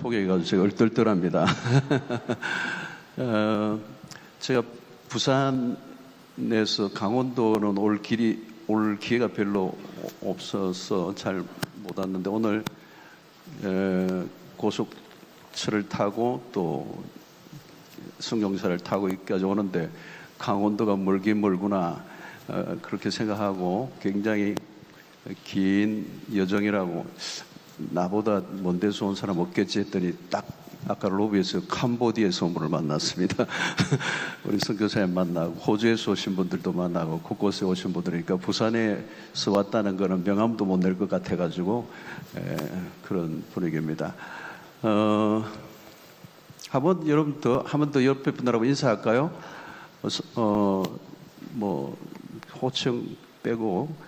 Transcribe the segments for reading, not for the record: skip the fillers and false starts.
소개해가지고 제가 얼떨떨합니다. 제가 부산에서 강원도는 올 기회가 별로 없어서 잘 못 왔는데 오늘 고속철을 타고 또 승용차를 타고 여기까지 오는데 강원도가 멀긴 멀구나 그렇게 생각하고 굉장히 긴 여정이라고 나보다 먼 데서 온 사람 없겠지 했더니 딱 아까 로비에서 캄보디아에서 온 분을 만났습니다. 우리 선교사님 만나고 호주에서 오신 분들도 만나고 곳곳에 오신 분들이니까 부산에서 왔다는 거는 명함도 못 낼 것 같아가지고 그런 분위기입니다. 한 번 더 옆에 분들하고 인사할까요? 뭐 호칭 빼고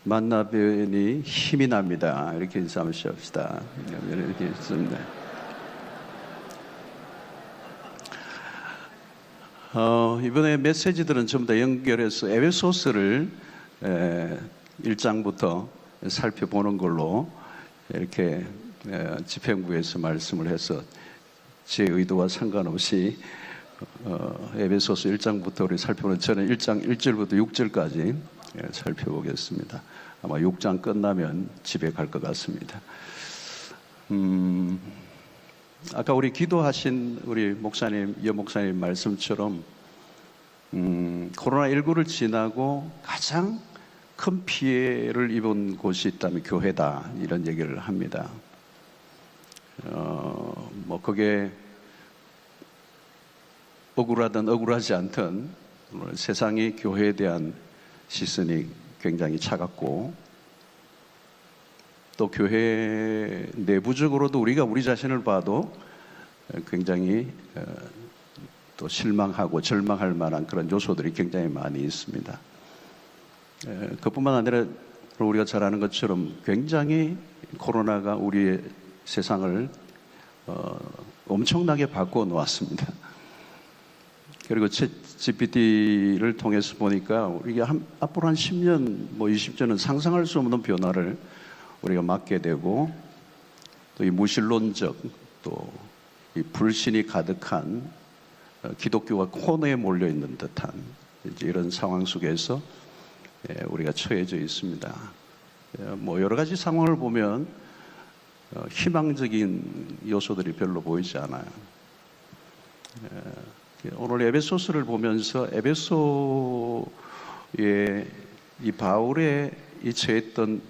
만나 뵈니 힘이 납니다. 이렇게 인사 한번 합시다. 이렇게 있습니다. 이번에 메시지들은 전부 다 연결해서 에베소서를 1장부터 살펴보는 걸로 이렇게 집행부에서 말씀을 해서 제 의도와 상관없이 에베소서 1장부터 우리 살펴보는 저는 1장 1절부터 6절까지 살펴보겠습니다. 아마 6장 끝나면 집에 갈 것 같습니다. 아까 우리 기도하신 우리 목사님, 여 목사님 말씀처럼 코로나19를 지나고 가장 큰 피해를 입은 곳이 있다면 교회다 이런 얘기를 합니다. 뭐 그게 억울하든 억울하지 않든 세상이 교회에 대한 시선이 굉장히 차갑고 또 교회 내부적으로도 우리가 우리 자신을 봐도 굉장히 또 실망하고 절망할 만한 그런 요소들이 굉장히 많이 있습니다. 그뿐만 아니라 우리가 잘 아는 것처럼 굉장히 코로나가 우리의 세상을 엄청나게 바꿔 놓았습니다. 그리고 GPT를 통해서 보니까 우리가 앞으로 한 10년, 뭐 20년은 상상할 수 없는 변화를 우리가 맞게 되고 또 이 무신론적 또 이 불신이 가득한 기독교가 코너에 몰려 있는 듯한 이런 상황 속에서 우리가 처해져 있습니다. 뭐 여러 가지 상황을 보면 희망적인 요소들이 별로 보이지 않아요. 오늘 에베소서를 보면서 에베소의 이 바울의 이 처했던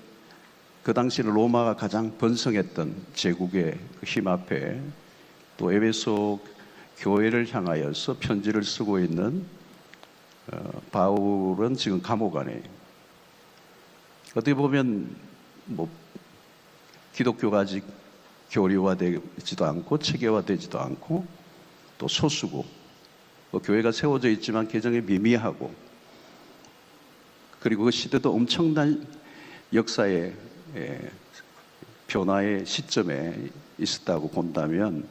그 당시는 로마가 가장 번성했던 제국의 힘 앞에 또 에베소 교회를 향하여서 편지를 쓰고 있는 바울은 지금 감옥 안에 어떻게 보면 뭐 기독교가 아직 교리화되지도 않고 체계화되지도 않고 또 소수고 교회가 세워져 있지만 개정이 미미하고 그리고 그 시대도 엄청난 역사의 변화의 시점에 있었다고 본다면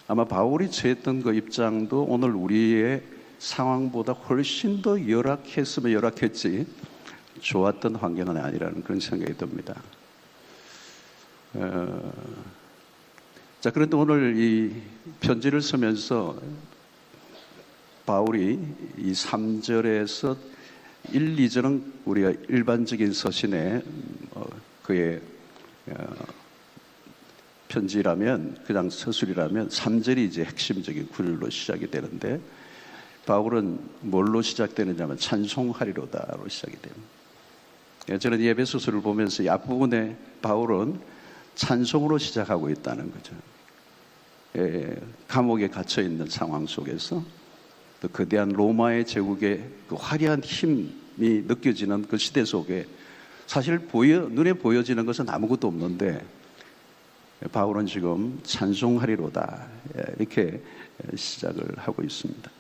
아마 바울이 처했던 그 입장도 오늘 우리의 상황보다 훨씬 더 열악했으면 열악했지 좋았던 환경은 아니라는 그런 생각이 듭니다. 자, 그런데 오늘 이 편지를 쓰면서 바울이 이 3절에서 1, 2절은 우리가 일반적인 서신에 그의 편지라면 그냥 서술이라면 3절이 이제 핵심적인 구절로 시작이 되는데 바울은 뭘로 시작되느냐면 찬송하리로다로 시작이 됩니다. 저는 이 에베소서를 보면서 이 앞부분에 바울은 찬송으로 시작하고 있다는 거죠. 감옥에 갇혀 있는 상황 속에서 또 거대한 로마의 제국의 그 화려한 힘이 느껴지는 그 시대 속에 사실 눈에 보여지는 것은 아무것도 없는데 바울은 지금 찬송하리로다 이렇게 시작을 하고 있습니다.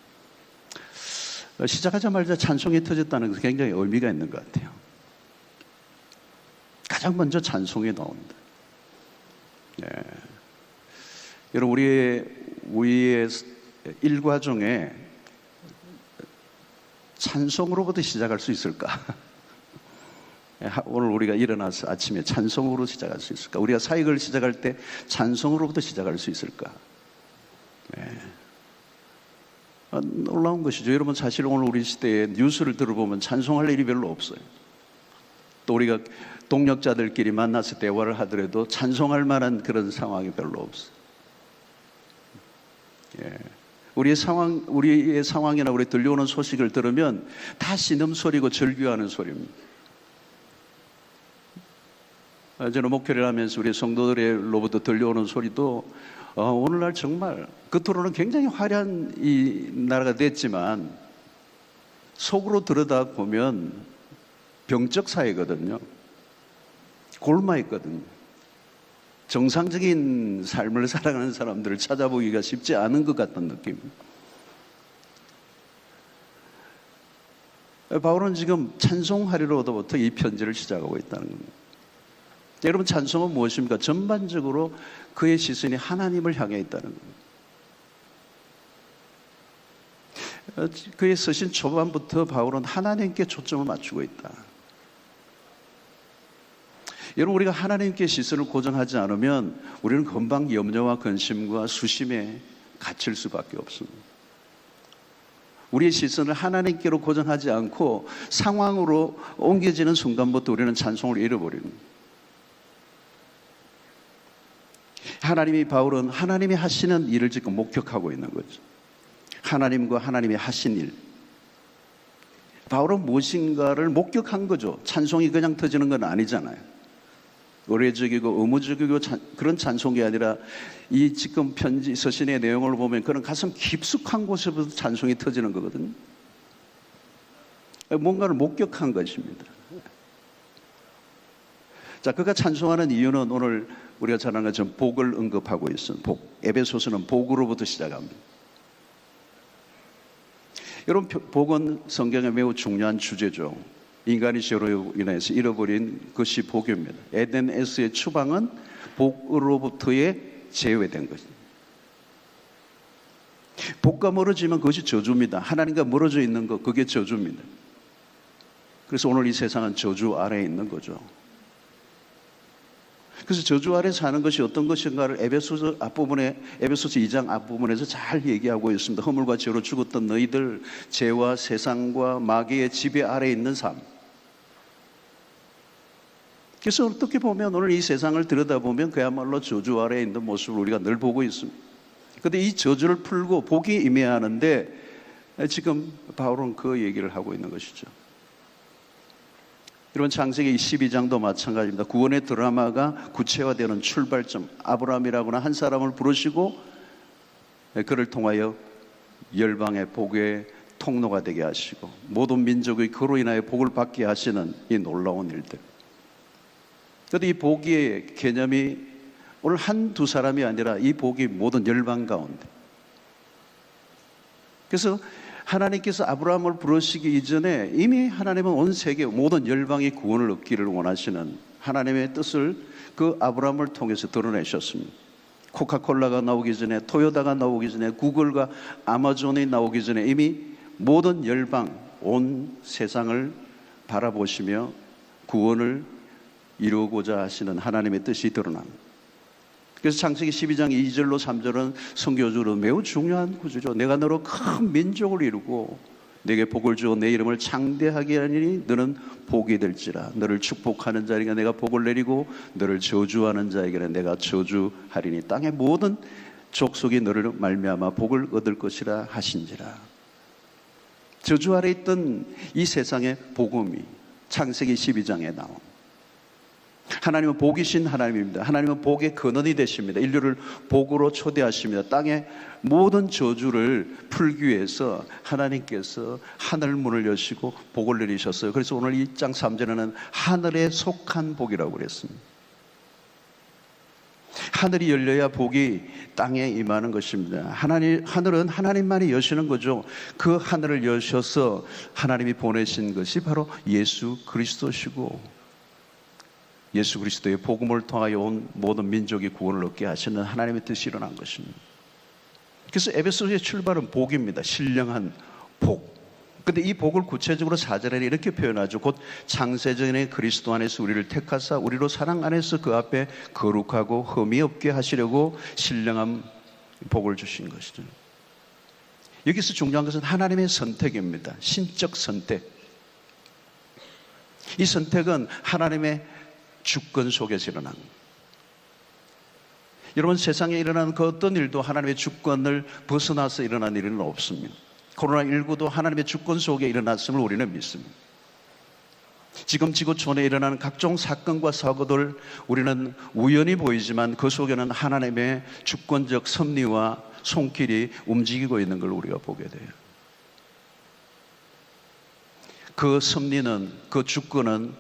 시작하자마자 찬송이 터졌다는 것은 굉장히 의미가 있는 것 같아요. 가장 먼저 찬송이 나온다. 여러분 우리의 일과 중에 찬송으로부터 시작할 수 있을까? 오늘 우리가 일어나서 아침에 찬송으로 시작할 수 있을까? 우리가 사역을 시작할 때 찬송으로부터 시작할 수 있을까? 놀라운 것이죠. 여러분, 사실 오늘 우리 시대에 뉴스를 들어보면 찬송할 일이 별로 없어요. 또 우리가 동력자들끼리 만나서 대화를 하더라도 찬송할 만한 그런 상황이 별로 없어요. 우리의 상황이나 우리 들려오는 소식을 들으면 다 신음소리고 절규하는 소리입니다. 저는 목회를 하면서 우리 성도들로부터 들려오는 소리도 오늘날 정말 겉으로는 굉장히 화려한 이 나라가 됐지만 속으로 들여다보면 병적 사회거든요. 골마있거든요. 정상적인 삶을 살아가는 사람들을 찾아보기가 쉽지 않은 것 같은 느낌. 바울은 지금 찬송하리로부터 이 편지를 시작하고 있다는 겁니다. 여러분, 찬송은 무엇입니까? 전반적으로 그의 시선이 하나님을 향해 있다는 겁니다. 그의 서신 초반부터 바울은 하나님께 초점을 맞추고 있다. 여러분, 우리가 하나님께 시선을 고정하지 않으면 우리는 금방 염려와 근심과 수심에 갇힐 수밖에 없습니다. 우리의 시선을 하나님께로 고정하지 않고 상황으로 옮겨지는 순간부터 우리는 찬송을 잃어버립니다. 바울은 하나님이 하시는 일을 지금 목격하고 있는 거죠. 하나님과 하나님이 하신 일. 바울은 무엇인가를 목격한 거죠. 찬송이 그냥 터지는 건 아니잖아요. 의례적이고 의무적이고 그런 찬송이 아니라 이 지금 편지 서신의 내용을 보면 그런 가슴 깊숙한 곳에서부터 찬송이 터지는 거거든요. 뭔가를 목격한 것입니다. 자, 그가 찬송하는 이유는 오늘 우리가 잘 아는 것처럼 복을 언급하고 있어요. 복. 에베소서는 복으로부터 시작합니다. 여러분, 복은 성경에 매우 중요한 주제죠. 인간이 죄로 인해서 잃어버린 것이 복입니다. 에덴에서의 추방은 복으로부터의 제외된 것입니다. 복과 멀어지면 그것이 저주입니다. 하나님과 멀어져 있는 것, 그게 저주입니다. 그래서 오늘 이 세상은 저주 아래에 있는 거죠. 그래서 저주 아래 사는 것이 어떤 것인가를 에베소서 2장 앞부분에서 잘 얘기하고 있습니다. 허물과 죄로 죽었던 너희들, 죄와 세상과 마귀의 지배 아래에 있는 삶. 그래서 어떻게 보면 오늘 이 세상을 들여다보면 그야말로 저주 아래에 있는 모습을 우리가 늘 보고 있습니다. 그런데 이 저주를 풀고 복이 임해야 하는데 지금 바울은 그 얘기를 하고 있는 것이죠. 여러분, 창세기 12장도 마찬가지입니다. 구원의 드라마가 구체화되는 출발점, 아브라함이라고나 한 사람을 부르시고 그를 통하여 열방의 복의 통로가 되게 하시고 모든 민족의 그로 인하여 복을 받게 하시는 이 놀라운 일들. 그런데 이 복의 개념이 오늘 한두 사람이 아니라 이 복이 모든 열방 가운데. 그래서 하나님께서 아브라함을 부르시기 이전에 이미 하나님은 온 세계 모든 열방의 구원을 얻기를 원하시는 하나님의 뜻을 그 아브라함을 통해서 드러내셨습니다. 코카콜라가 나오기 전에, 토요타가 나오기 전에, 구글과 아마존이 나오기 전에 이미 모든 열방, 온 세상을 바라보시며 구원을 이루고자 하시는 하나님의 뜻이 드러납니다. 그래서 창세기 12장 2절로 3절은 선교적으로 매우 중요한 구조죠. 내가 너로 큰 민족을 이루고 내게 복을 주어 내 이름을 창대하게 하리니 너는 복이 될지라. 너를 축복하는 자에게 내가 복을 내리고 너를 저주하는 자에게는 내가 저주하리니 땅의 모든 족속이 너를 말미암아 복을 얻을 것이라 하신지라. 저주 아래 있던 이 세상의 복음이 창세기 12장에 나옵니다. 하나님은 복이신 하나님입니다. 하나님은 복의 근원이 되십니다. 인류를 복으로 초대하십니다. 땅의 모든 저주를 풀기 위해서 하나님께서 하늘 문을 여시고 복을 내리셨어요. 그래서 오늘 1장 3절에는 하늘에 속한 복이라고 그랬습니다. 하늘이 열려야 복이 땅에 임하는 것입니다. 하늘은 하나님만이 여시는 거죠. 그 하늘을 여셔서 하나님이 보내신 것이 바로 예수 그리스도시고 예수 그리스도의 복음을 통하여 온 모든 민족이 구원을 얻게 하시는 하나님의 뜻이 일어난 것입니다. 그래서 에베소서의 출발은 복입니다. 신령한 복, 근데 이 복을 구체적으로 4절에 이렇게 표현하죠. 곧 창세전에 그리스도 안에서 우리를 택하사 우리로 사랑 안에서 그 앞에 거룩하고 흠이 없게 하시려고 신령한 복을 주신 것이죠. 여기서 중요한 것은 하나님의 선택입니다. 신적 선택. 이 선택은 하나님의 주권 속에서 일어난 거예요. 여러분, 세상에 일어나는 그 어떤 일도 하나님의 주권을 벗어나서 일어난 일은 없습니다. 코로나19도 하나님의 주권 속에 일어났음을 우리는 믿습니다. 지금 지구촌에 일어나는 각종 사건과 사고들, 우리는 우연히 보이지만 그 속에는 하나님의 주권적 섭리와 손길이 움직이고 있는 걸 우리가 보게 돼요. 그 섭리는, 그 주권은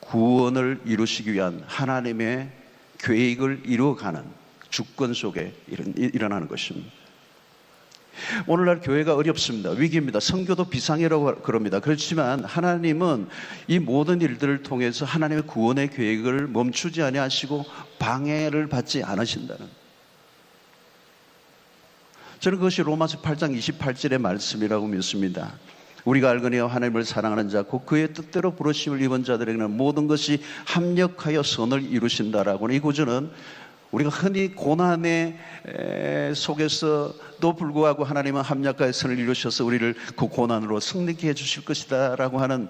구원을 이루시기 위한 하나님의 계획을 이루어가는 주권 속에 일어나는 것입니다. 오늘날 교회가 어렵습니다. 위기입니다. 선교도 비상이라고 그럽니다. 그렇지만 하나님은 이 모든 일들을 통해서 하나님의 구원의 계획을 멈추지 아니하시고 방해를 받지 않으신다는, 저는 그것이 로마서 8장 28절의 말씀이라고 믿습니다. 우리가 알거니와 하나님을 사랑하는 자 곧 그의 뜻대로 부르심을 입은 자들에게는 모든 것이 합력하여 선을 이루신다라고. 이 구절은 우리가 흔히 고난의 속에서도 불구하고 하나님은 합력하여 선을 이루셔서 우리를 그 고난으로 승리케 해주실 것이다 라고 하는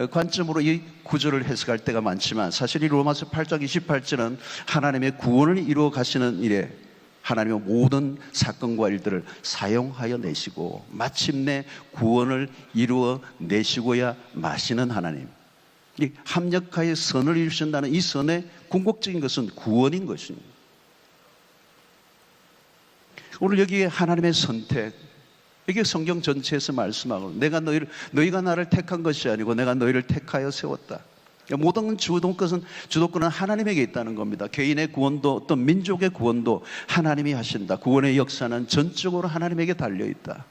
관점으로 이 구절을 해석할 때가 많지만, 사실 이 로마서 8장 28절은 하나님의 구원을 이루어 가시는 일에 하나님의 모든 사건과 일들을 사용하여 내시고 마침내 구원을 이루어 내시고야 마시는 하나님, 이 합력하여 선을 이루신다는 이 선의 궁극적인 것은 구원인 것입니다. 오늘 여기에 하나님의 선택, 이게 성경 전체에서 말씀하고, 너희가 나를 택한 것이 아니고 내가 너희를 택하여 세웠다. 모든 주도권은 하나님에게 있다는 겁니다. 개인의 구원도 어떤 민족의 구원도 하나님이 하신다. 구원의 역사는 전적으로 하나님에게 달려있다.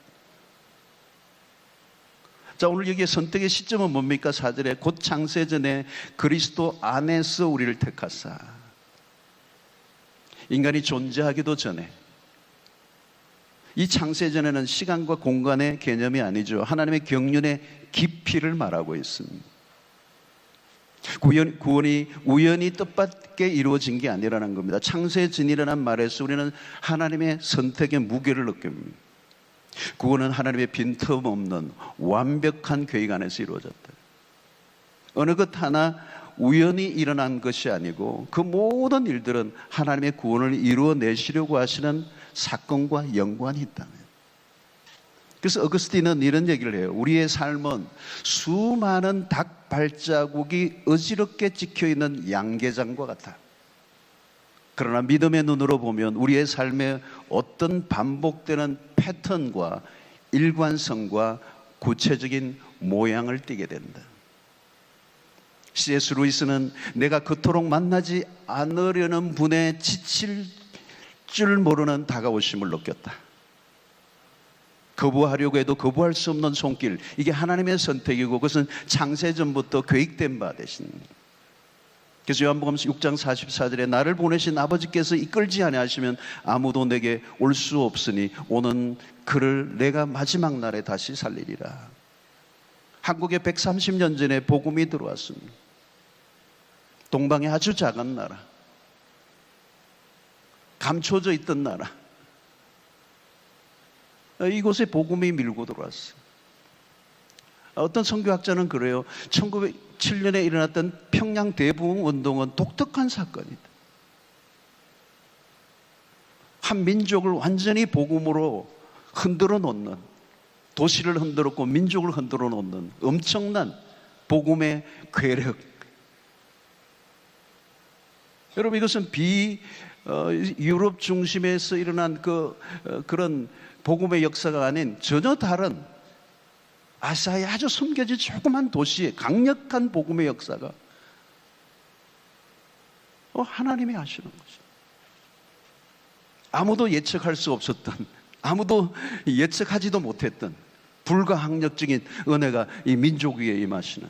자, 오늘 여기에 선택의 시점은 뭡니까? 4절에 곧 창세전에 그리스도 안에서 우리를 택하사. 인간이 존재하기도 전에, 이 창세전에는 시간과 공간의 개념이 아니죠. 하나님의 경륜의 깊이를 말하고 있습니다. 구원이 우연히 뜻밖에 이루어진 게 아니라는 겁니다. 창세전이라는 말에서 우리는 하나님의 선택의 무게를 느낍니다. 구원은 하나님의 빈틈없는 완벽한 계획 안에서 이루어졌다. 어느 것 하나 우연히 일어난 것이 아니고 그 모든 일들은 하나님의 구원을 이루어내시려고 하시는 사건과 연관이 있다. 그래서 어거스틴은 이런 얘기를 해요. 우리의 삶은 수많은 닭 발자국이 어지럽게 찍혀있는 양계장과 같아. 그러나 믿음의 눈으로 보면 우리의 삶에 어떤 반복되는 패턴과 일관성과 구체적인 모양을 띠게 된다. C.S. 루이스는 내가 그토록 만나지 않으려는 분에 지칠 줄 모르는 다가오심을 느꼈다. 거부하려고 해도 거부할 수 없는 손길, 이게 하나님의 선택이고 그것은 창세전부터 계획된 바 되신. 그래서 요한복음 6장 44절에 나를 보내신 아버지께서 이끌지 아니하시면 아무도 내게 올 수 없으니 오는 그를 내가 마지막 날에 다시 살리리라. 한국에 130년 전에 복음이 들어왔습니다. 동방의 아주 작은 나라, 감춰져 있던 나라, 이곳에 복음이 밀고 들어왔어요. 어떤 선교학자는 그래요. 1907년에 일어났던 평양 대부흥 운동은 독특한 사건이다. 한 민족을 완전히 복음으로 흔들어 놓는, 도시를 흔들었고 민족을 흔들어 놓는 엄청난 복음의 괴력. 여러분, 이것은 유럽 중심에서 일어난 그런 복음의 역사가 아닌 전혀 다른 아시아의 아주 숨겨진 조그만 도시에 강력한 복음의 역사가 하나님이 하시는 거죠. 아무도 예측할 수 없었던, 아무도 예측하지도 못했던 불가항력적인 은혜가 이 민족 위에 임하시는,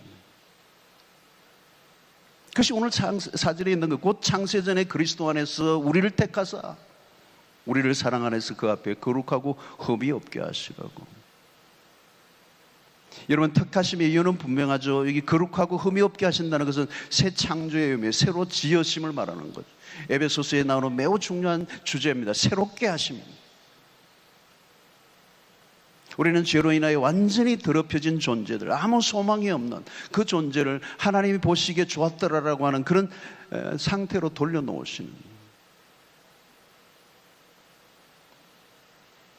그것이 오늘 4절에 있는 것, 곧 창세전에 그리스도 안에서 우리를 택하사 우리를 사랑 안에서 그 앞에 거룩하고 흠이 없게 하시라고. 여러분, 택하심의 이유는 분명하죠. 여기 거룩하고 흠이 없게 하신다는 것은 새 창조의 의미, 새로 지으심을 말하는 거죠. 에베소서에 나오는 매우 중요한 주제입니다. 새롭게 하십니다. 우리는 죄로 인하여 완전히 더럽혀진 존재들, 아무 소망이 없는 그 존재를 하나님이 보시기에 좋았더라라고 하는 그런 상태로 돌려놓으시는,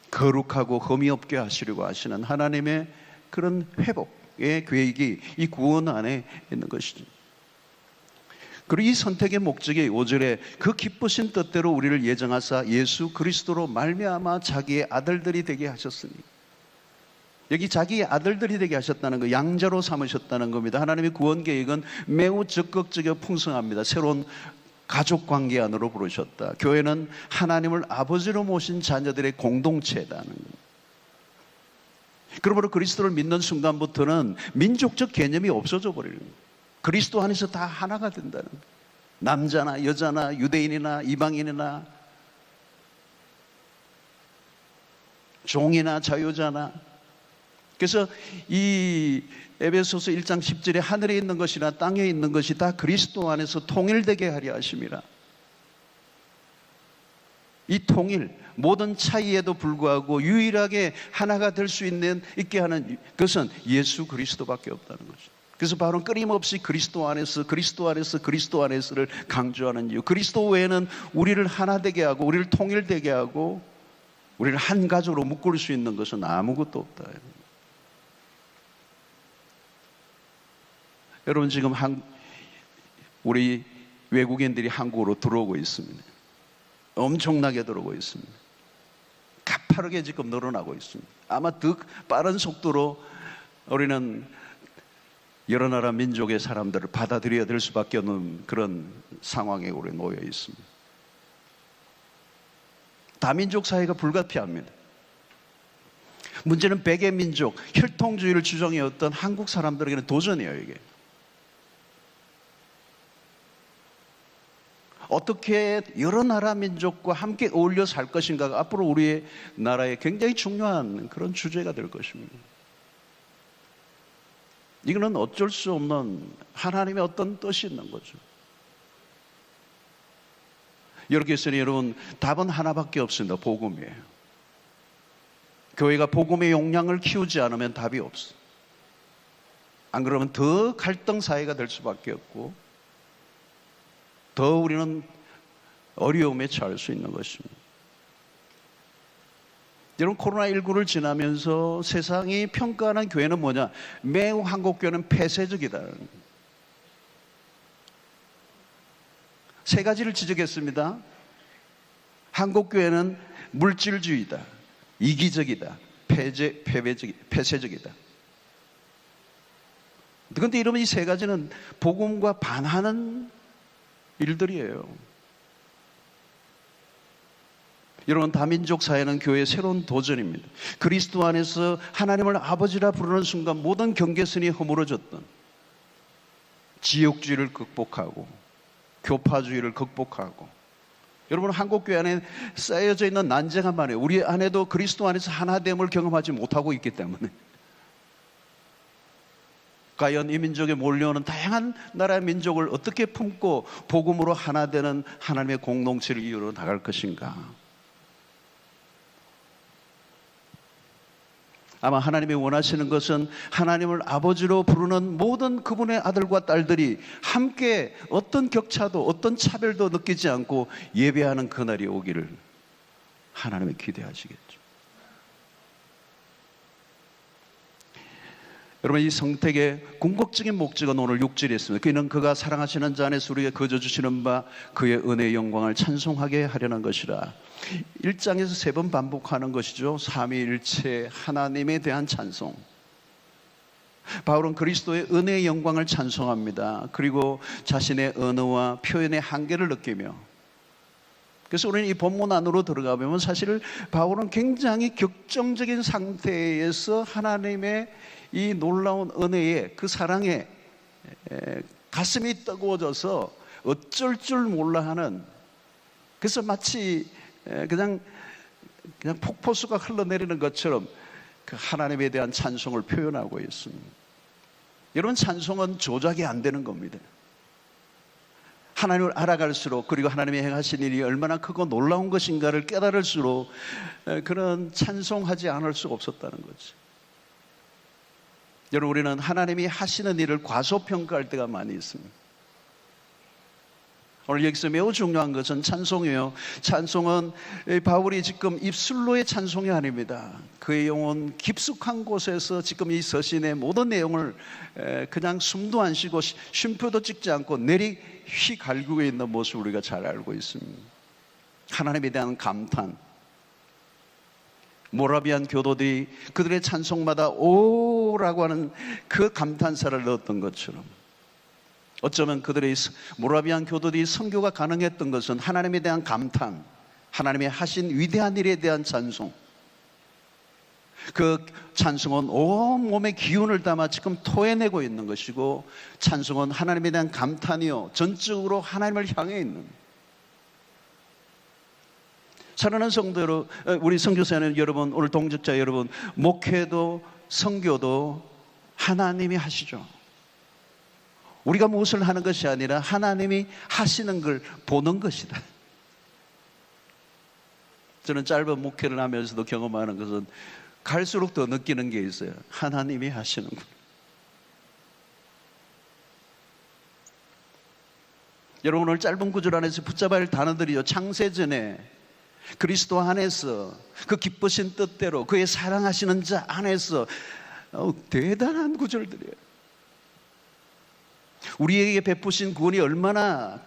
거룩하고 흠이 없게 하시려고 하시는 하나님의 그런 회복의 계획이 이 구원 안에 있는 것이죠. 그리고 이 선택의 목적이 5절에 그 기쁘신 뜻대로 우리를 예정하사 예수 그리스도로 말미암아 자기의 아들들이 되게 하셨으니, 여기 자기의 아들들이 되게 하셨다는 거, 양자로 삼으셨다는 겁니다. 하나님의 구원 계획은 매우 적극적이고 풍성합니다. 새로운 가족관계 안으로 부르셨다. 교회는 하나님을 아버지로 모신 자녀들의 공동체다는 겁니다. 그러므로 그리스도를 믿는 순간부터는 민족적 개념이 없어져 버리는 거예요. 그리스도 안에서 다 하나가 된다는 거예요. 남자나 여자나 유대인이나 이방인이나 종이나 자유자나. 그래서 이 에베소서 1장 10절에 하늘에 있는 것이나 땅에 있는 것이 다 그리스도 안에서 통일되게 하려 하심이라. 이 통일, 모든 차이에도 불구하고 유일하게 하나가 될 수 있게 하는 것은 예수 그리스도밖에 없다는 거죠. 그래서 바울은 끊임없이 그리스도 안에서 그리스도 안에서를 강조하는 이유, 그리스도 외에는 우리를 하나 되게 하고 우리를 통일되게 하고 우리를 한 가족으로 묶을 수 있는 것은 아무것도 없다. 여러분, 지금 우리 외국인들이 한국으로 들어오고 있습니다. 엄청나게 들어오고 있습니다. 가파르게 지금 늘어나고 있습니다. 아마 더 빠른 속도로 우리는 여러 나라 민족의 사람들을 받아들여야 될 수밖에 없는 그런 상황에 우리 놓여 있습니다. 다민족 사회가 불가피합니다. 문제는 백의 민족, 혈통주의를 주장해왔던 한국 사람들에게는 도전이에요, 이게. 어떻게 여러 나라 민족과 함께 어울려 살 것인가가 앞으로 우리의 나라에 굉장히 중요한 그런 주제가 될 것입니다. 이거는 어쩔 수 없는 하나님의 어떤 뜻이 있는 거죠. 이렇게 했으니 여러분, 답은 하나밖에 없습니다. 복음이에요. 교회가 복음의 용량을 키우지 않으면 답이 없어요. 안 그러면 더 갈등 사회가 될 수밖에 없고 더 우리는 어려움에 처할 수 있는 것입니다. 여러분, 코로나19를 지나면서 세상이 평가하는 교회는 뭐냐? 매우 한국교회는 폐쇄적이다. 세 가지를 지적했습니다. 한국교회는 물질주의다, 이기적이다, 폐쇄적이다. 그런데 여러분, 이 세 가지는 복음과 반하는 일들이에요. 여러분, 다민족 사회는 교회의 새로운 도전입니다. 그리스도 안에서 하나님을 아버지라 부르는 순간 모든 경계선이 허물어졌던 지역주의를 극복하고 교파주의를 극복하고, 여러분, 한국교회 안에 쌓여져 있는 난제가 많아요. 우리 안에도 그리스도 안에서 하나됨을 경험하지 못하고 있기 때문에. 과연 이 민족에 몰려오는 다양한 나라의 민족을 어떻게 품고 복음으로 하나 되는 하나님의 공동체를 이루어 나갈 것인가? 아마 하나님이 원하시는 것은 하나님을 아버지로 부르는 모든 그분의 아들과 딸들이 함께 어떤 격차도 어떤 차별도 느끼지 않고 예배하는 그날이 오기를 하나님이 기대하시겠죠. 여러분, 이 성택의 궁극적인 목적은 오늘 6절에 있습니다. 그는 그가 사랑하시는 자 안에서 우리에게 거저 주시는 바 그의 은혜의 영광을 찬송하게 하려는 것이라. 1장에서 3번 반복하는 것이죠. 삼위일체 하나님에 대한 찬송. 바울은 그리스도의 은혜의 영광을 찬송합니다. 그리고 자신의 언어와 표현의 한계를 느끼며, 그래서 우리는 이 본문 안으로 들어가 보면 사실 바울은 굉장히 격정적인 상태에서 하나님의 이 놀라운 은혜에, 그 사랑에 가슴이 뜨거워져서 어쩔 줄 몰라 하는, 그래서 마치 그냥 폭포수가 흘러내리는 것처럼 그 하나님에 대한 찬송을 표현하고 있습니다. 여러분, 찬송은 조작이 안 되는 겁니다. 하나님을 알아갈수록, 그리고 하나님이 행하신 일이 얼마나 크고 놀라운 것인가를 깨달을수록 그런 찬송하지 않을 수가 없었다는 거죠. 여러분, 우리는 하나님이 하시는 일을 과소평가할 때가 많이 있습니다. 오늘 여기서 매우 중요한 것은 찬송이에요. 찬송은 바울이 지금 입술로의 찬송이 아닙니다. 그의 영혼 깊숙한 곳에서 지금 이 서신의 모든 내용을 그냥 숨도 안 쉬고 쉼표도 찍지 않고 내리 휘갈기고 있는 모습을 우리가 잘 알고 있습니다. 하나님에 대한 감탄. 모라비안 교도들이 그들의 찬송마다 오라고 하는 그 감탄사를 넣었던 것처럼, 어쩌면 그들의 모라비안 교도들이 선교가 가능했던 것은 하나님에 대한 감탄, 하나님의 하신 위대한 일에 대한 찬송. 그 찬송은 온몸의 기운을 담아 지금 토해내고 있는 것이고, 찬송은 하나님에 대한 감탄이요, 전적으로 하나님을 향해 있는. 사랑하는 성도 여러분, 우리 선교사는 여러분, 오늘 동역자 여러분, 목회도 선교도 하나님이 하시죠. 우리가 무엇을 하는 것이 아니라 하나님이 하시는 걸 보는 것이다. 저는 짧은 목회를 하면서도 경험하는 것은 갈수록 더 느끼는 게 있어요. 하나님이 하시는군. 여러분, 오늘 짧은 구절 안에서 붙잡아야 할 단어들이요, 창세전에 그리스도 안에서 그 기쁘신 뜻대로 그의 사랑하시는 자 안에서 대단한 구절들이에요. 우리에게 베푸신 구원이 얼마나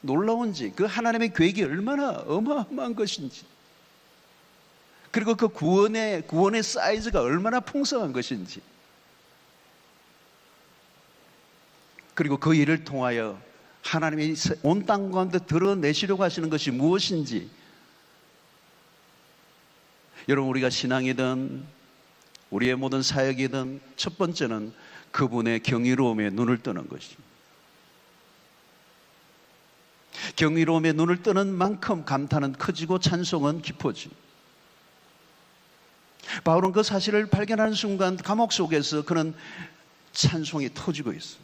놀라운지, 그 하나님의 계획이 얼마나 어마어마한 것인지, 그리고 그 구원의 사이즈가 얼마나 풍성한 것인지, 그리고 그 일을 통하여 하나님이 온 땅 가운데 드러내시려고 하시는 것이 무엇인지. 여러분, 우리가 신앙이든 우리의 모든 사역이든 첫 번째는 그분의 경이로움에 눈을 뜨는 것입니다. 경이로움에 눈을 뜨는 만큼 감탄은 커지고 찬송은 깊어지. 바울은 그 사실을 발견하는 순간 감옥 속에서 그는 찬송이 터지고 있어.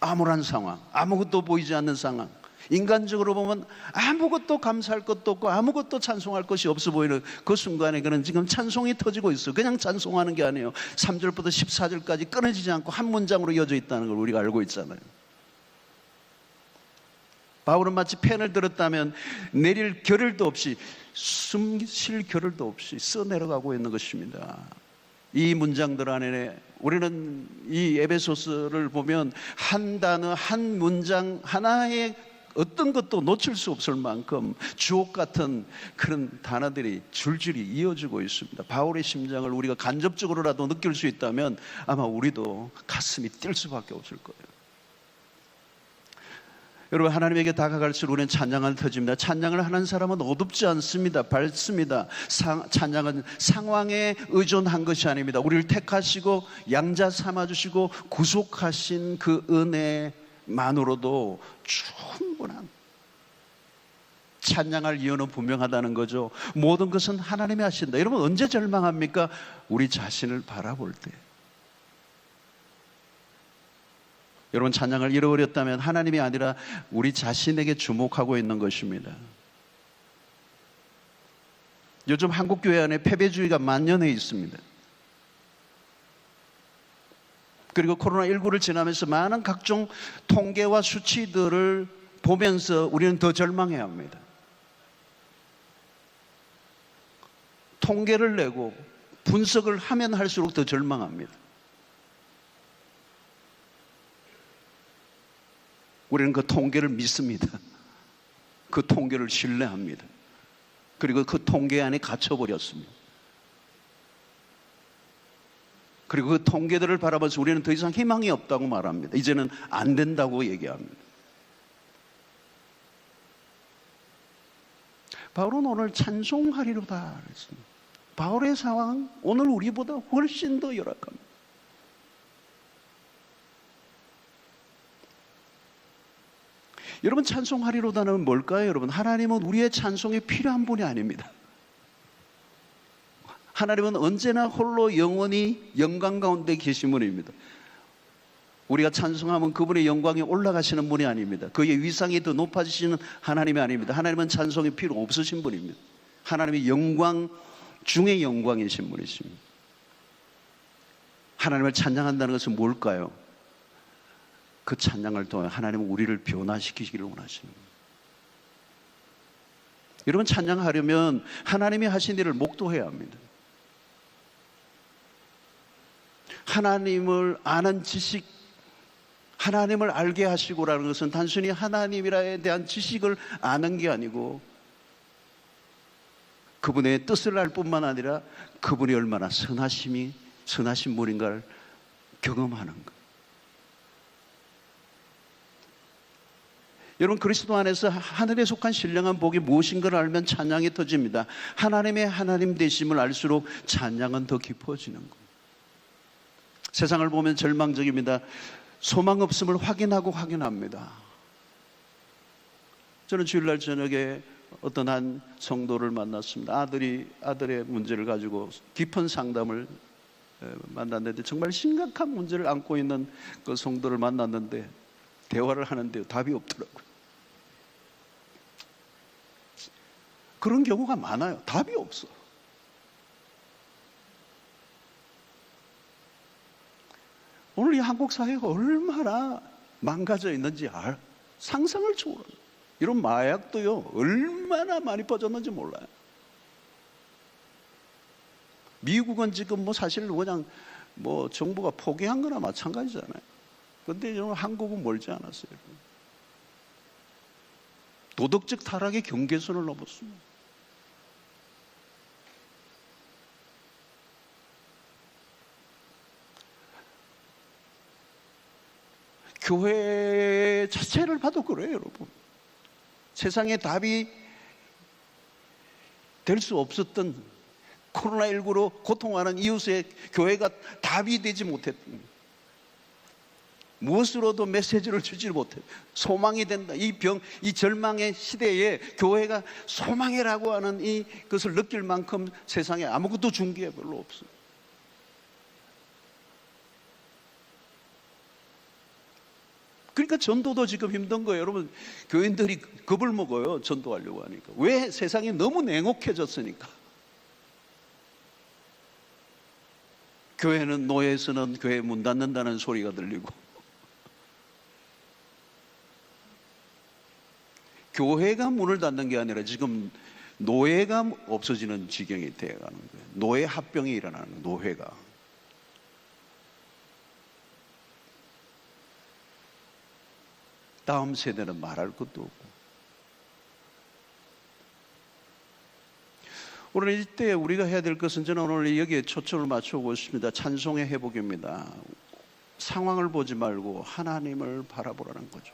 암울한 상황, 아무것도 보이지 않는 상황, 인간적으로 보면 아무것도 감사할 것도 없고 아무것도 찬송할 것이 없어 보이는 그 순간에 그는 지금 찬송이 터지고 있어. 그냥 찬송하는 게 아니에요. 3절부터 14절까지 끊어지지 않고 한 문장으로 이어져 있다는 걸 우리가 알고 있잖아요. 바울은 마치 펜을 들었다면 내릴 겨를도 없이, 숨 쉴 겨를도 없이 써내려가고 있는 것입니다. 이 문장들 안에 우리는 이 에베소서를 보면 한 단어, 한 문장 하나의 어떤 것도 놓칠 수 없을 만큼 주옥 같은 그런 단어들이 줄줄이 이어지고 있습니다. 바울의 심장을 우리가 간접적으로라도 느낄 수 있다면 아마 우리도 가슴이 뛸 수밖에 없을 거예요. 여러분, 하나님에게 다가갈수록 우리는 찬양을 터집니다. 찬양을 하는 사람은 어둡지 않습니다. 밝습니다. 찬양은 상황에 의존한 것이 아닙니다. 우리를 택하시고 양자 삼아주시고 구속하신 그 은혜만으로도 충분한 찬양할 이유는 분명하다는 거죠. 모든 것은 하나님이 하신다. 여러분, 언제 절망합니까? 우리 자신을 바라볼 때. 여러분, 찬양을 잃어버렸다면 하나님이 아니라 우리 자신에게 주목하고 있는 것입니다. 요즘 한국 교회 안에 패배주의가 만연해 있습니다. 그리고 코로나19를 지나면서 많은 각종 통계와 수치들을 보면서 우리는 더 절망해야 합니다. 통계를 내고 분석을 하면 할수록 더 절망합니다. 우리는 그 통계를 믿습니다. 그 통계를 신뢰합니다. 그리고 그 통계 안에 갇혀버렸습니다. 그리고 그 통계들을 바라보면서 우리는 더 이상 희망이 없다고 말합니다. 이제는 안 된다고 얘기합니다. 바울은 오늘 찬송하리로다 그랬습니다. 바울의 상황은 오늘 우리보다 훨씬 더 열악합니다. 여러분, 찬송하리로다는 뭘까요? 여러분, 하나님은 우리의 찬송이 필요한 분이 아닙니다. 하나님은 언제나 홀로 영원히 영광 가운데 계신 분입니다. 우리가 찬송하면 그분의 영광이 올라가시는 분이 아닙니다. 그의 위상이 더 높아지시는 하나님이 아닙니다. 하나님은 찬송이 필요 없으신 분입니다. 하나님이 영광 중의 영광이신 분이십니다. 하나님을 찬양한다는 것은 뭘까요? 그 찬양을 통해 하나님은 우리를 변화시키기를 원하시는 거예요. 여러분, 찬양하려면 하나님이 하신 일을 목도해야 합니다. 하나님을 아는 지식, 하나님을 알게 하시고라는 것은 단순히 하나님이라에 대한 지식을 아는 게 아니고 그분의 뜻을 알 뿐만 아니라 그분이 얼마나 선하신 분인가를 경험하는 것. 여러분, 그리스도 안에서 하늘에 속한 신령한 복이 무엇인가를 알면 찬양이 터집니다. 하나님의 하나님 되심을 알수록 찬양은 더 깊어지는 것. 세상을 보면 절망적입니다. 소망 없음을 확인합니다. 저는 주일날 저녁에 어떤 한 성도를 만났습니다. 아들의 문제를 가지고 깊은 상담을 만났는데 정말 심각한 문제를 안고 있는 그 성도를 만났는데 대화를 하는데 답이 없더라고요. 그런 경우가 많아요. 답이 없어. 오늘 이 한국 사회가 얼마나 망가져 있는지 상상을 초월해요. 이런 마약도요, 얼마나 많이 퍼졌는지 몰라요. 미국은 지금 사실 그냥 정부가 포기한 거나 마찬가지잖아요. 그런데 한국은 멀지 않았어요. 도덕적 타락의 경계선을 넘었습니다. 교회 자체를 봐도 그래요, 여러분. 세상에 답이 될 수 없었던 코로나19로 고통하는 이웃의 교회가 답이 되지 못했던, 무엇으로도 메시지를 주지 못해 소망이 된다. 이 절망의 시대에 교회가 소망이라고 하는 그것을 느낄 만큼 세상에 아무것도 준 게 별로 없어요. 그러니까 전도도 지금 힘든 거예요. 여러분, 교인들이 겁을 먹어요. 전도하려고 하니까. 왜? 세상이 너무 냉혹해졌으니까. 교회는 노예에서는 교회 문 닫는다는 소리가 들리고, 교회가 문을 닫는 게 아니라 지금 노예가 없어지는 지경이 되어가는 거예요. 노예 합병이 일어나는 거예요. 노회가. 다음 세대는 말할 것도 없고. 오늘 이때 우리가 해야 될 것은, 저는 오늘 여기에 초점을 맞추고 있습니다. 찬송의 회복입니다. 상황을 보지 말고 하나님을 바라보라는 거죠.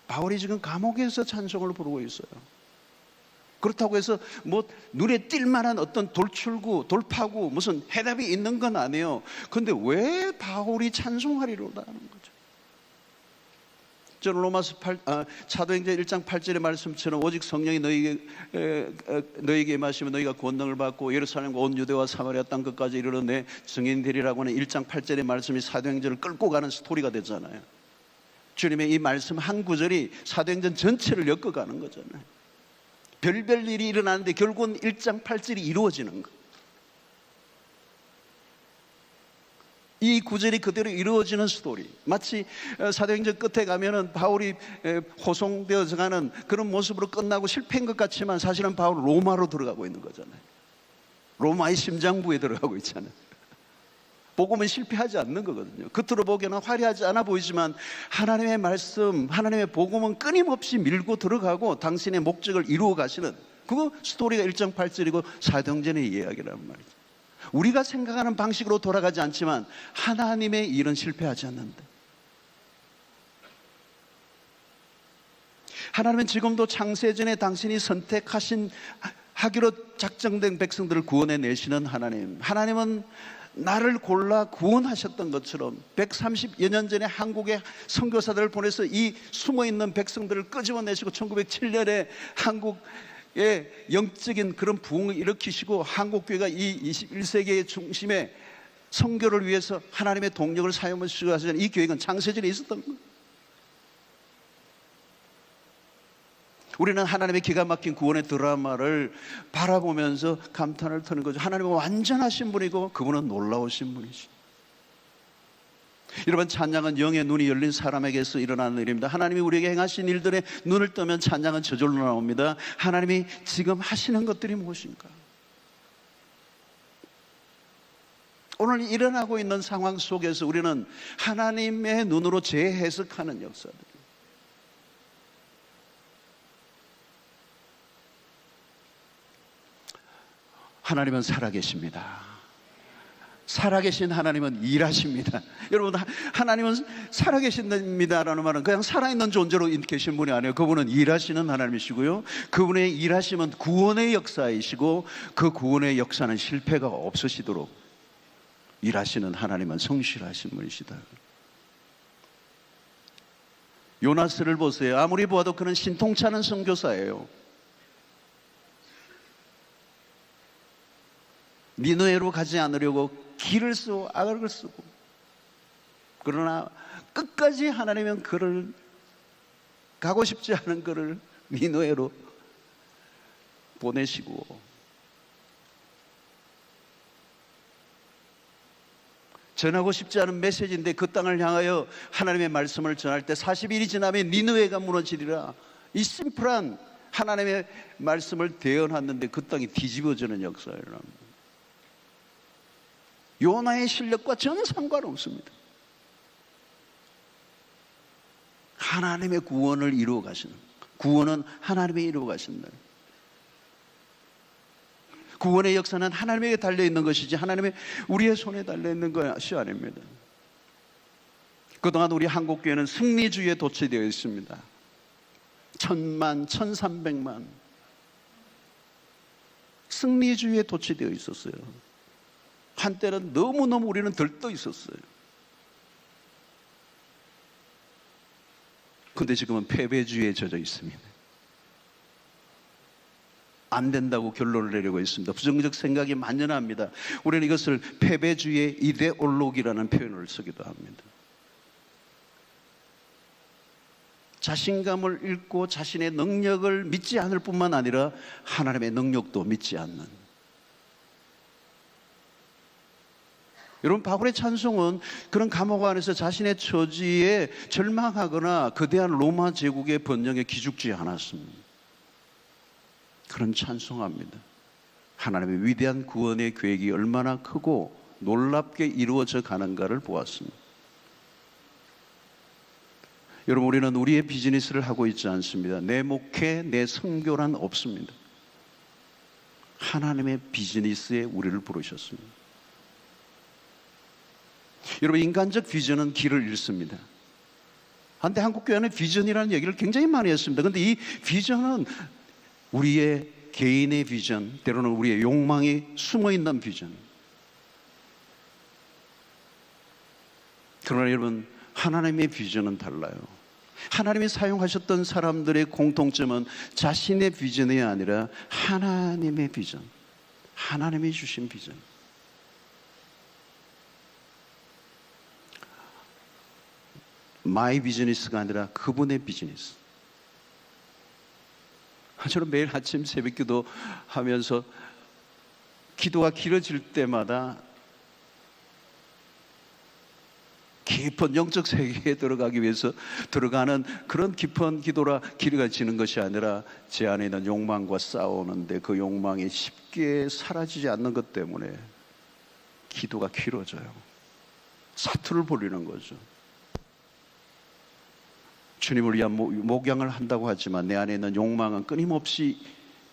바울이 지금 감옥에서 찬송을 부르고 있어요. 그렇다고 해서 눈에 띌 만한 어떤 돌출구, 돌파구, 무슨 해답이 있는 건 아니에요. 그런데 왜 바울이 찬송하리로다 하는 거죠? 저는 로마서 사도행전 1장 8절의 말씀처럼 오직 성령이 너희에게 임하시면 너희가 권능을 받고 예루살렘과 온 유대와 사마리아 땅 끝까지 이르러 내 증인 되리라고 하는 1장 8절의 말씀이 사도행전을 끌고 가는 스토리가 되잖아요. 주님의 이 말씀 한 구절이 사도행전 전체를 엮어가는 거잖아요. 별별 일이 일어나는데 결국은 1장 8절이 이루어지는 거예요. 이 구절이 그대로 이루어지는 스토리. 마치 사도행전 끝에 가면은 바울이 호송되어서 가는 그런 모습으로 끝나고 실패한 것 같지만 사실은 바울은 로마로 들어가고 있는 거잖아요. 로마의 심장부에 들어가고 있잖아요. 복음은 실패하지 않는 거거든요. 겉으로 보기에는 화려하지 않아 보이지만 하나님의 말씀, 하나님의 복음은 끊임없이 밀고 들어가고 당신의 목적을 이루어 가시는, 그거 스토리가 1장 8절이고 사도행전의 이야기라는 말이죠. 우리가 생각하는 방식으로 돌아가지 않지만 하나님의 일은 실패하지 않는다. 하나님은 지금도 창세전에 당신이 선택하신 하기로 작정된 백성들을 구원해 내시는 하나님. 하나님은 나를 골라 구원하셨던 것처럼 130여 년 전에 한국에 선교사들을 보내서 이 숨어있는 백성들을 끄집어내시고 1907년에 한국 영적인 그런 부흥을 일으키시고 한국교회가 이 21세기의 중심에 선교를 위해서 하나님의 동력을 사용하시고 하시는 이 계획은 창세전에 있었던 거예요. 우리는 하나님의 기가 막힌 구원의 드라마를 바라보면서 감탄을 터는 거죠. 하나님은 완전하신 분이고 그분은 놀라우신 분이시. 여러분, 찬양은 영의 눈이 열린 사람에게서 일어나는 일입니다. 하나님이 우리에게 행하신 일들에 눈을 뜨면 찬양은 저절로 나옵니다. 하나님이 지금 하시는 것들이 무엇인가? 오늘 일어나고 있는 상황 속에서 우리는 하나님의 눈으로 재해석하는 역사들, 하나님은 살아계십니다. 살아계신 하나님은 일하십니다. 여러분, 하나님은 살아계신다라는 말은 그냥 살아있는 존재로 계신 분이 아니에요. 그분은 일하시는 하나님이시고요, 그분의 일하심은 구원의 역사이시고 그 구원의 역사는 실패가 없으시도록 일하시는 하나님은 성실하신 분이시다. 요나스를 보세요. 아무리 보아도 그는 신통찮은 선교사예요. 니느웨로 가지 않으려고 길을 쓰고 악을 쓰고, 그러나 끝까지 하나님은 그를, 가고 싶지 않은 그를 니느웨로 보내시고, 전하고 싶지 않은 메시지인데 그 땅을 향하여 하나님의 말씀을 전할 때 40일이 지나면 니느웨가 무너지리라, 이 심플한 하나님의 말씀을 대언하는데 그 땅이 뒤집어지는 역사를 합니다. 요나의 실력과 전혀 상관없습니다. 하나님의 구원을 이루어 가시는, 구원은 하나님이 이루어 가신다. 구원의 역사는 하나님에게 달려있는 것이지 하나님의 우리의 손에 달려있는 것이 아닙니다. 그동안 우리 한국교회는 승리주의에 도취되어 있습니다. 1000만, 1300만 승리주의에 도취되어 있었어요. 한때는 너무너무 우리는 들떠 있었어요. 그런데 지금은 패배주의에 젖어 있습니다. 안 된다고 결론을 내리고 있습니다. 부정적 생각이 만연합니다. 우리는 이것을 패배주의의 이데올로기라는 표현을 쓰기도 합니다. 자신감을 잃고 자신의 능력을 믿지 않을 뿐만 아니라 하나님의 능력도 믿지 않는, 여러분, 바울의 찬송은 그런 감옥 안에서 자신의 처지에 절망하거나 거대한 로마 제국의 번영에 기죽지 않았습니다. 그런 찬송합니다. 하나님의 위대한 구원의 계획이 얼마나 크고 놀랍게 이루어져 가는가를 보았습니다. 여러분, 우리는 우리의 비즈니스를 하고 있지 않습니다. 내 목회, 내 선교란 없습니다. 하나님의 비즈니스에 우리를 부르셨습니다. 여러분, 인간적 비전은 길을 잃습니다. 한때 한국교회는 비전이라는 얘기를 굉장히 많이 했습니다. 그런데 이 비전은 우리의 개인의 비전, 때로는 우리의 욕망이 숨어있는 비전. 그러나 여러분, 하나님의 비전은 달라요. 하나님이 사용하셨던 사람들의 공통점은 자신의 비전이 아니라 하나님의 비전, 하나님이 주신 비전. 마이 비즈니스가 아니라 그분의 비즈니스. 저는 매일 아침 새벽 기도 하면서 기도가 길어질 때마다 깊은 영적 세계에 들어가기 위해서 들어가는 그런 깊은 기도라 길어지는 것이 아니라 제 안에 있는 욕망과 싸우는데 그 욕망이 쉽게 사라지지 않는 것 때문에 기도가 길어져요. 사투를 벌이는 거죠. 주님을 위한 목양을 한다고 하지만 내 안에 있는 욕망은 끊임없이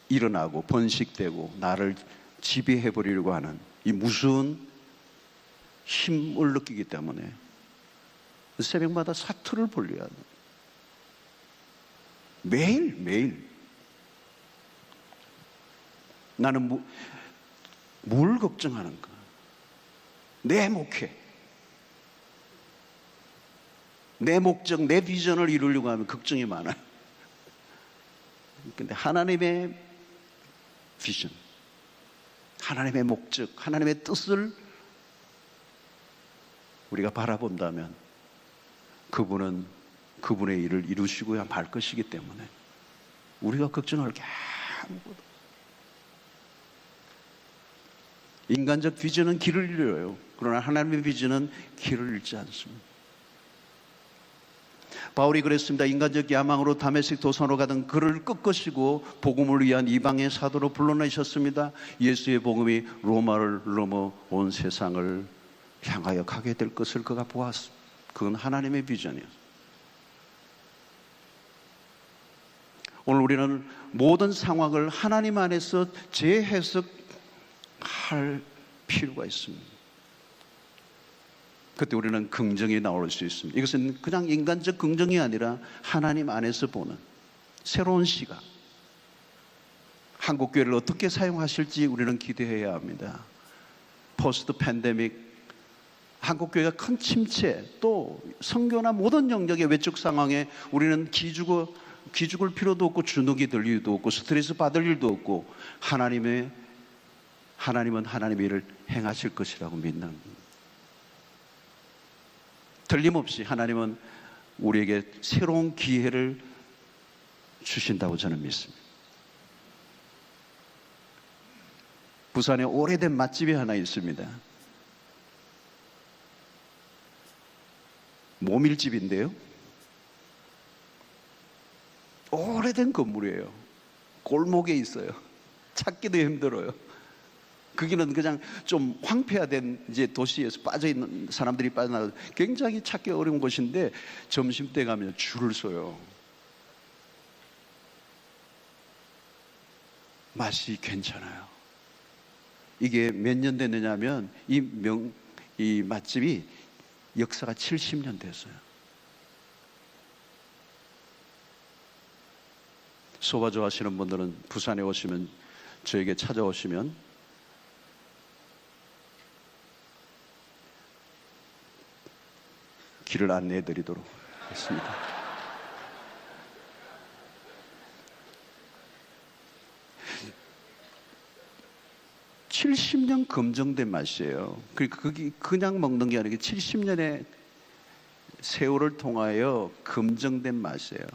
일어나고 번식되고 나를 지배해버리려고 하는 이 무서운 힘을 느끼기 때문에 새벽마다 사투를 벌려야 돼. 매일 나는 뭘 걱정하는가? 내 목회, 내 목적, 내 비전을 이루려고 하면 걱정이 많아요. 근데 하나님의 비전, 하나님의 목적, 하나님의 뜻을 우리가 바라본다면 그분은 그분의 일을 이루시고야 말 것이기 때문에 우리가 걱정할 게 아무것도. 인간적 비전은 길을 잃어요. 그러나 하나님의 비전은 길을 잃지 않습니다. 바울이 그랬습니다. 인간적 야망으로 다메섹 도상으로 가던 그를 꺾으시고 복음을 위한 이방의 사도로 불러내셨습니다. 예수의 복음이 로마를 넘어 온 세상을 향하여 가게 될 것을 그가 보았습니다. 그건 하나님의 비전이었습니다. 오늘 우리는 모든 상황을 하나님 안에서 재해석할 필요가 있습니다. 그때 우리는 긍정이 나올 수 있습니다. 이것은 그냥 인간적 긍정이 아니라 하나님 안에서 보는 새로운 시각, 한국교회를 어떻게 사용하실지 우리는 기대해야 합니다. 포스트 팬데믹, 한국교회가 큰 침체, 또 선교나 모든 영역의 외적 상황에 우리는 기죽을 필요도 없고 주눅이 들 일도 없고 스트레스 받을 일도 없고 하나님은 하나님의 일을 행하실 것이라고 믿는, 틀림없이 하나님은 우리에게 새로운 기회를 주신다고 저는 믿습니다. 부산에 오래된 맛집이 하나 있습니다. 모밀집인데요, 오래된 건물이에요. 골목에 있어요. 찾기도 힘들어요. 거기는 그냥 좀 황폐화된 이제 도시에서 빠져있는 사람들이 빠져나가서 굉장히 찾기 어려운 곳인데 점심때 가면 줄을 서요. 맛이 괜찮아요. 이게 몇 년 됐느냐면 이 맛집이 역사가 70년 됐어요. 소바 좋아하시는 분들은 부산에 오시면, 저에게 찾아오시면 길을 안내해 드리도록 하겠습니다. (70년) 검증된 맛이에요. 그게 그냥 먹는 게 아니고 70년의 세월을 통하여 검증된 맛이에요.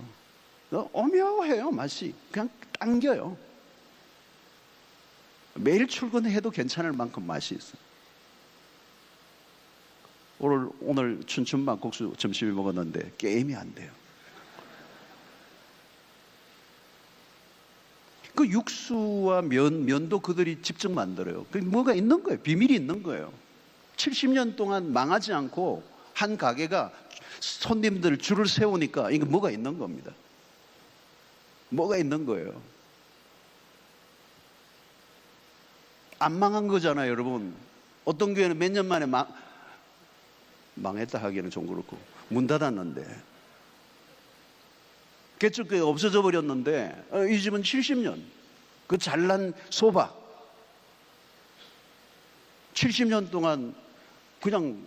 오묘해요. 맛이 그냥 당겨요. 매일 출근해도 괜찮을 만큼 맛이 있어요. 오늘 춘천 막국수 점심에 먹었는데 게임이 안 돼요. 그 육수와 면도 그들이 직접 만들어요. 그 뭐가 있는 거예요. 비밀이 있는 거예요. 70년 동안 망하지 않고 한 가게가 손님들 줄을 세우니까 이게 뭐가 있는 겁니다. 뭐가 있는 거예요. 안 망한 거잖아요, 여러분. 어떤 교회는 몇 년 만에 망했다 하기에는 좀 그렇고 문 닫았는데, 개척교회 없어져 버렸는데 이 집은 70년 그 잘난 소바 70년 동안 그냥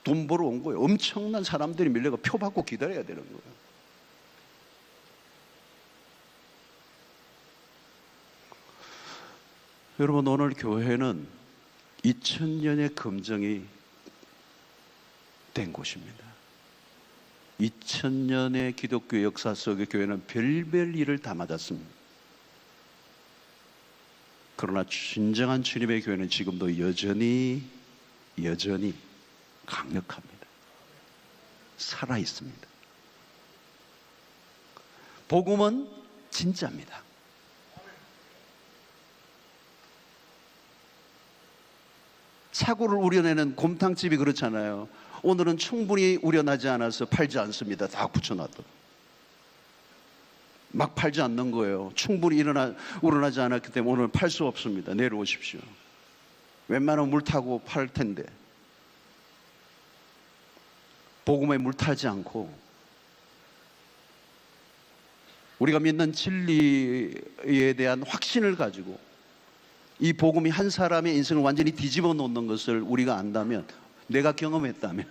돈 벌어 온 거예요. 엄청난 사람들이 밀려가 표 받고 기다려야 되는 거예요. 여러분, 오늘 교회는 2000년의 검증이 된 곳입니다. 2000년의 기독교 역사 속의 교회는 별별 일을 다 맞았습니다. 그러나 진정한 주님의 교회는 지금도 여전히 강력합니다. 살아 있습니다. 복음은 진짜입니다. 사고를 우려내는 곰탕집이 그렇잖아요. 오늘은 충분히 우려나지 않아서 팔지 않습니다. 다 붙여놔도 막 팔지 않는 거예요. 충분히 우러나지 않았기 때문에 오늘 팔 수 없습니다. 내려오십시오. 웬만하면 물 타고 팔 텐데 복음에 물 타지 않고 우리가 믿는 진리에 대한 확신을 가지고 이 복음이 한 사람의 인생을 완전히 뒤집어 놓는 것을 우리가 안다면, 내가 경험했다면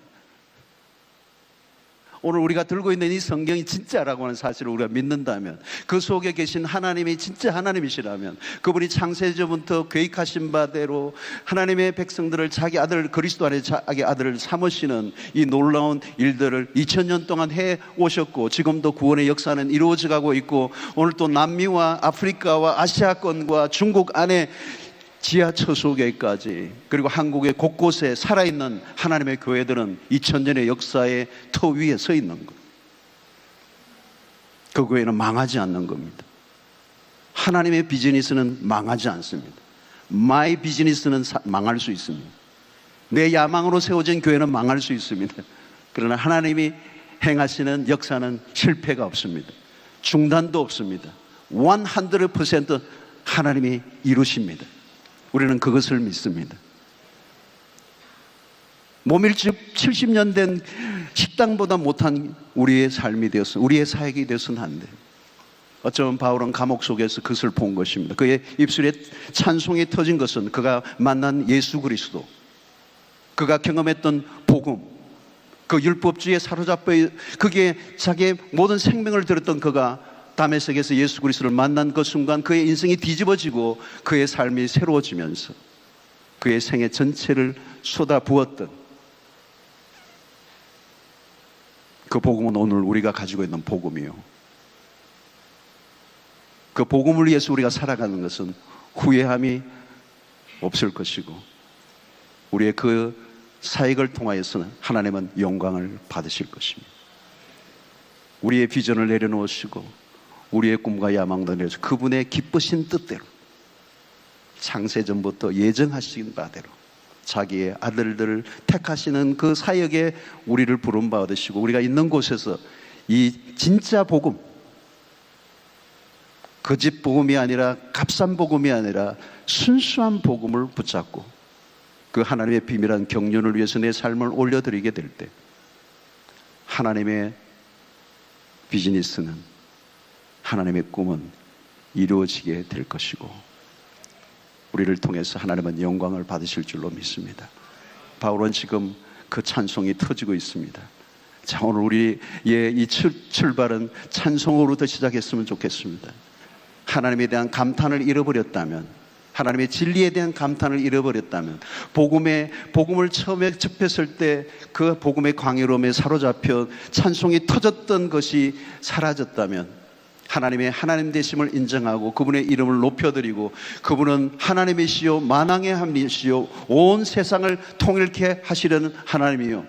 오늘 우리가 들고 있는 이 성경이 진짜라고 하는 사실을 우리가 믿는다면, 그 속에 계신 하나님이 진짜 하나님이시라면, 그분이 창세전부터 계획하신 바대로 하나님의 백성들을 자기 아들, 그리스도 안에 자기 아들을 삼으시는 이 놀라운 일들을 2000년 동안 해 오셨고, 지금도 구원의 역사는 이루어져 가고 있고, 오늘 또 남미와 아프리카와 아시아권과 중국 안에 지하 처소계까지, 그리고 한국의 곳곳에 살아있는 하나님의 교회들은 2000년의 역사의 터 위에 서 있는 것. 그 교회는 망하지 않는 겁니다. 하나님의 비즈니스는 망하지 않습니다. 마이 비즈니스는 망할 수 있습니다. 내 야망으로 세워진 교회는 망할 수 있습니다. 그러나 하나님이 행하시는 역사는 실패가 없습니다. 중단도 없습니다. 100% 하나님이 이루십니다. 우리는 그것을 믿습니다. 모밀집 70년 된 식당보다 못한 우리의 삶이 되었어, 우리의 사역이 되어서는 안 돼요. 어쩌면 바울은 감옥 속에서 그것을 본 것입니다. 그의 입술에 찬송이 터진 것은 그가 만난 예수 그리스도, 그가 경험했던 복음, 그 율법주의에 사로잡혀 그게 자기의 모든 생명을 들었던 그가 다메섹에서 예수 그리스도를 만난 그 순간 그의 인생이 뒤집어지고 그의 삶이 새로워지면서 그의 생애 전체를 쏟아부었던 그 복음은 오늘 우리가 가지고 있는 복음이요. 그 복음을 위해서 우리가 살아가는 것은 후회함이 없을 것이고, 우리의 그 사역을 통하여서는 하나님은 영광을 받으실 것입니다. 우리의 비전을 내려놓으시고 우리의 꿈과 야망도 내려서 그분의 기쁘신 뜻대로 창세전부터 예정하신 바대로 자기의 아들들을 택하시는 그 사역에 우리를 부름받으시고, 우리가 있는 곳에서 이 진짜 복음, 거짓 복음이 아니라 값싼 복음이 아니라 순수한 복음을 붙잡고 그 하나님의 비밀한 경륜을 위해서 내 삶을 올려드리게 될 때 하나님의 비즈니스는, 하나님의 꿈은 이루어지게 될 것이고, 우리를 통해서 하나님은 영광을 받으실 줄로 믿습니다. 바울은 지금 그 찬송이 터지고 있습니다. 자, 오늘 우리의 이 출발은 찬송으로부터 시작했으면 좋겠습니다. 하나님에 대한 감탄을 잃어버렸다면, 하나님의 진리에 대한 감탄을 잃어버렸다면, 복음을 처음에 접했을 때 그 복음의 광야로움에 사로잡혀 찬송이 터졌던 것이 사라졌다면, 하나님의 하나님 되심을 인정하고 그분의 이름을 높여드리고, 그분은 하나님이시요 만왕의 하나님이시요 온 세상을 통일케 하시려는 하나님이요,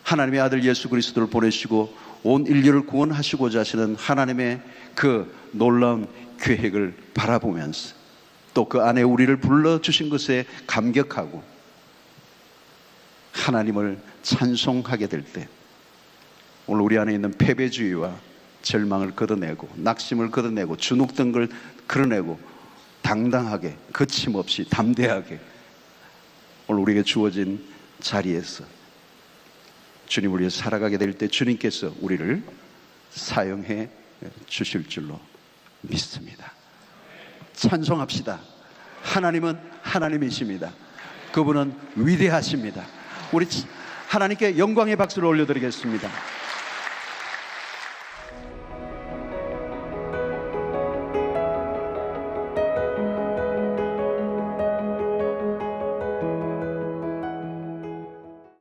하나님의 아들 예수 그리스도를 보내시고 온 인류를 구원하시고자 하시는 하나님의 그 놀라운 계획을 바라보면서 또 그 안에 우리를 불러주신 것에 감격하고 하나님을 찬송하게 될 때, 오늘 우리 안에 있는 패배주의와 절망을 걷어내고 낙심을 걷어내고 주눅든 걸 걸어내고 당당하게, 거침없이 담대하게 오늘 우리에게 주어진 자리에서 주님을 위해 살아가게 될 때 주님께서 우리를 사용해 주실 줄로 믿습니다. 찬송합시다. 하나님은 하나님이십니다. 그분은 위대하십니다. 우리 하나님께 영광의 박수를 올려드리겠습니다.